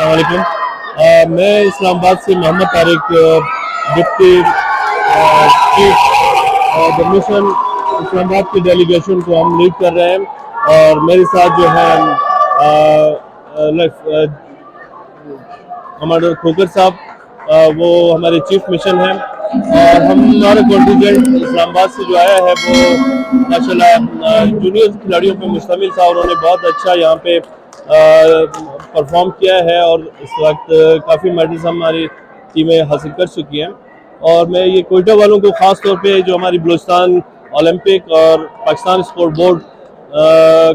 अस्सलामुअलैकुम। मैं इस्लामाबाद से Mohammad Tariq, deputy chief the mission Islamabad की डेलीगेशन को हम लीड कर रहे हैं और मेरे साथ जो है हमारे खोकर साहब, वो हमारे चीफ मिशन हैं और हमारा कॉन्टीजेंट इस्लामाबाद से जो आया है वो माशाल्लाह जूनियर खिलाड़ियों पर मुश्तमिल था। उन्होंने बहुत अच्छा यहाँ पे परफॉर्म किया है और इस वक्त काफ़ी मेडल्स हमारी टीमें हासिल कर चुकी हैं। और मैं ये कोयटा वालों को ख़ास तौर पे जो हमारी बलूचिस्तान ओलंपिक और पाकिस्तान स्पोर्ट बोर्ड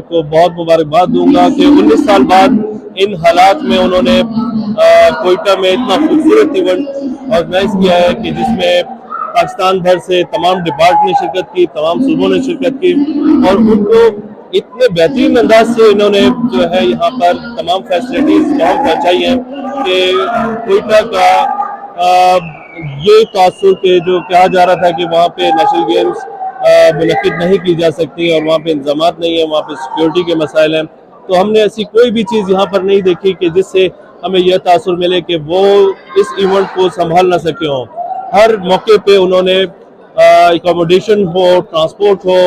को बहुत मुबारकबाद दूंगा कि 19 साल बाद इन हालात में उन्होंने कोयटा में इतना खूबसूरत इवेंट ऑर्गेनाइज किया है कि जिसमें पाकिस्तान भर से तमाम डिपार्ट ने शिरकत की, तमाम सूबों ने शिरकत की और उनको इतने बेहतरीन अंदाज से इन्होंने जो है यहाँ पर तमाम फैसिलिटीज वहाँ पहुँचाई हैं कि कोयटा का ये तासुर के जो कहा जा रहा था कि वहाँ पे नेशनल गेम्स मुनक्किद नहीं की जा सकती और वहाँ पे इंतजामात नहीं है, वहाँ पे सिक्योरिटी के मसाइल हैं, तो हमने ऐसी कोई भी चीज़ यहाँ पर नहीं देखी कि जिससे हमें यह तासुर मिले कि वो इस इवेंट को संभाल ना सके हों। हर मौके पे उन्होंने एकोमोडेशन हो, ट्रांसपोर्ट हो,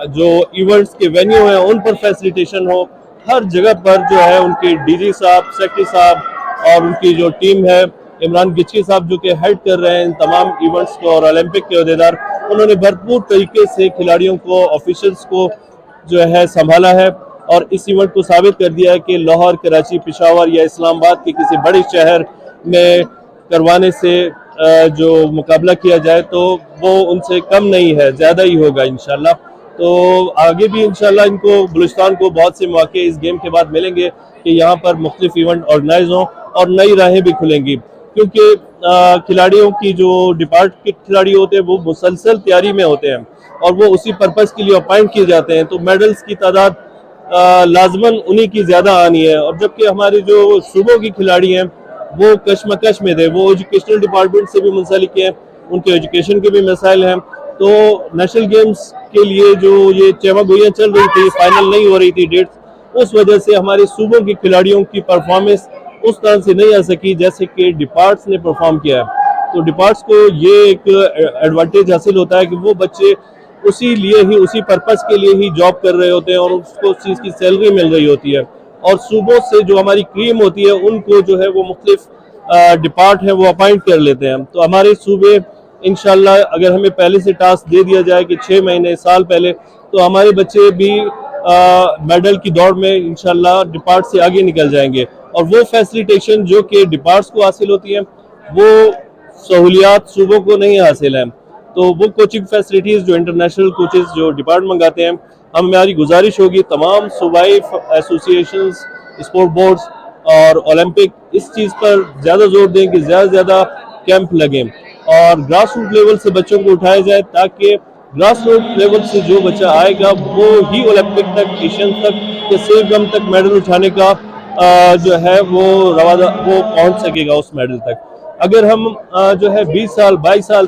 जो इवेंट्स के वेन्यू हैं उन पर फैसिलिटेशन हो, हर जगह पर जो है उनके डीजी साहब, सेक्रेटरी साहब और उनकी जो टीम है, इमरान गिचकी साहब जो कि हेड कर रहे हैं इन तमाम इवेंट्स को और ओलंपिक के अहदेदार, उन्होंने भरपूर तरीके से खिलाड़ियों को, ऑफिशियल्स को जो है संभाला है और इस इवेंट को साबित कर दिया है कि लाहौर, कराची, पेशावर या इस्लामाबाद के किसी बड़े शहर में करवाने से जो मुकाबला किया जाए तो वो उनसे कम नहीं है, ज़्यादा ही होगा इंशाल्लाह। तो आगे भी इंशाल्लाह इनको बलूचिस्तान को बहुत से मौके इस गेम के बाद मिलेंगे कि यहाँ पर मुख्तलिफ इवेंट ऑर्गेनाइज हों और नई राहें भी खुलेंगी, क्योंकि खिलाड़ियों की जो डिपार्ट के खिलाड़ी होते हैं वो मुसलसल तैयारी में होते हैं और वो उसी पर्पज़ के लिए अपॉइंट किए जाते हैं, तो मेडल्स की तादाद लाजमन उन्हीं की ज़्यादा आनी है। और जबकि हमारे जो सूबों की खिलाड़ी हैं वो कशमकश में थे, वो एजुकेशनल डिपार्टमेंट से भी मुंसलिक हैं, उनके एजुकेशन के भी मसाइल हैं, तो नेशनल गेम्स के लिए जो ये चहमागोइयाँ चल रही थी, फाइनल नहीं हो रही थी डेट्स, उस वजह से हमारे सूबों की खिलाड़ियों की परफॉर्मेंस उस तरह से नहीं आ सकी जैसे कि डिपार्ट्स ने परफॉर्म किया है। तो डिपार्ट्स को ये एक एडवांटेज हासिल होता है कि वो बच्चे उसी लिए ही, उसी पर्पस के लिए ही जॉब कर रहे होते हैं और उसको उस चीज़ की सैलरी मिल रही होती है, और सूबों से जो हमारी क्रीम होती है उनको जो है वो मुख्तलिफ डिपार्ट है वो अपॉइंट कर लेते हैं। तो हमारे सूबे इंशाल्लाह अगर हमें पहले से टास्क दे दिया जाए कि 6 महीने, साल पहले, तो हमारे बच्चे भी मेडल की दौड़ में इंशाल्लाह डिपार्ट से आगे निकल जाएंगे और वो फैसिलिटेशन जो कि डिपार्ट्स को हासिल होती है वो सहूलियात सूबों को नहीं हासिल है। तो वो कोचिंग फैसिलिटीज़ जो इंटरनेशनल कोचेस जो डिपार्ट मंगाते हैं, हमारी गुजारिश होगी तमाम सूबाई एसोसिएशंस, स्पोर्ट बोर्ड्स और ओलंपिक इस चीज़ पर ज़्यादा जोर दें कि ज़्यादा से ज़्यादा कैंप लगें और ग्रास रूट लेवल से बच्चों को उठाया जाए, ताकि ग्रास रूट लेवल से जो बच्चा आएगा वो ही ओलंपिक तक, एशियन तक या सेफ गम तक मेडल उठाने का जो है वो पहुंच सकेगा उस मेडल तक। अगर हम जो है 20 साल, 22 साल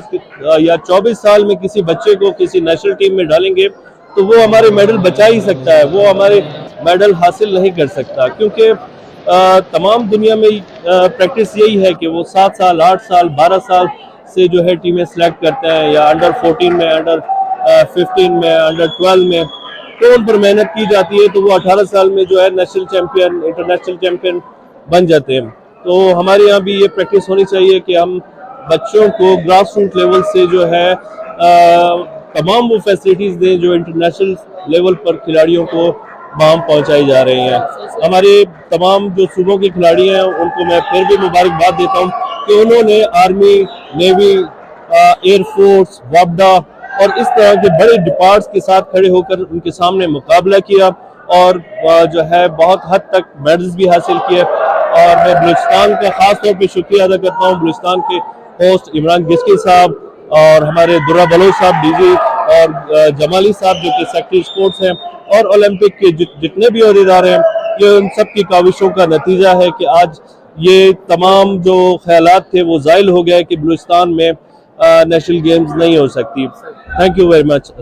या 24 साल में किसी बच्चे को किसी नेशनल टीम में डालेंगे तो वो हमारे मेडल बचा ही सकता है, वो हमारे मेडल हासिल नहीं कर सकता, क्योंकि तमाम दुनिया में प्रैक्टिस यही है कि वो 7 साल, 8 साल, 12 साल से जो है टीमें सेलेक्ट करते हैं, या अंडर 14 में, अंडर 15 में, अंडर 12 में, तो उन पर मेहनत की जाती है, तो वो 18 साल में जो है नेशनल चैंपियन, इंटरनेशनल चैंपियन बन जाते हैं। तो हमारे यहाँ भी ये प्रैक्टिस होनी चाहिए कि हम बच्चों को ग्रास रूट लेवल से जो है तमाम वो फैसिलिटीज़ दें जो इंटरनेशनल लेवल पर खिलाड़ियों को वहाँ पहुँचाई जा रही हैं। हमारे तमाम जो सूबों के खिलाड़ी हैं उनको मैं फिर भी मुबारकबाद देता हूँ कि उन्होंने आर्मी, नेवी, एयरफोर्स, वापडा और इस तरह के बड़े डिपार्ट्स के साथ खड़े होकर उनके सामने मुकाबला किया और जो है बहुत हद तक मेडल्स भी हासिल किए। और मैं बलूचिस्तान का ख़ास तौर पे शुक्रिया अदा करता हूँ, बलूचिस्तान के होस्ट इमरान गिचकी साहब और हमारे दुर्रा बलोच साहब डीजी और जमाली साहब जो कि सेक्रेटरी स्पोर्ट्स हैं, और ओलंपिक के जितने भी अहदेदार हैं, ये उन सब की काविशों का नतीजा है कि आज ये तमाम जो ख्यालात थे वो ज़ाइल हो गया कि बलूचिस्तान में नेशनल गेम्स नहीं हो सकती। Thank you very much.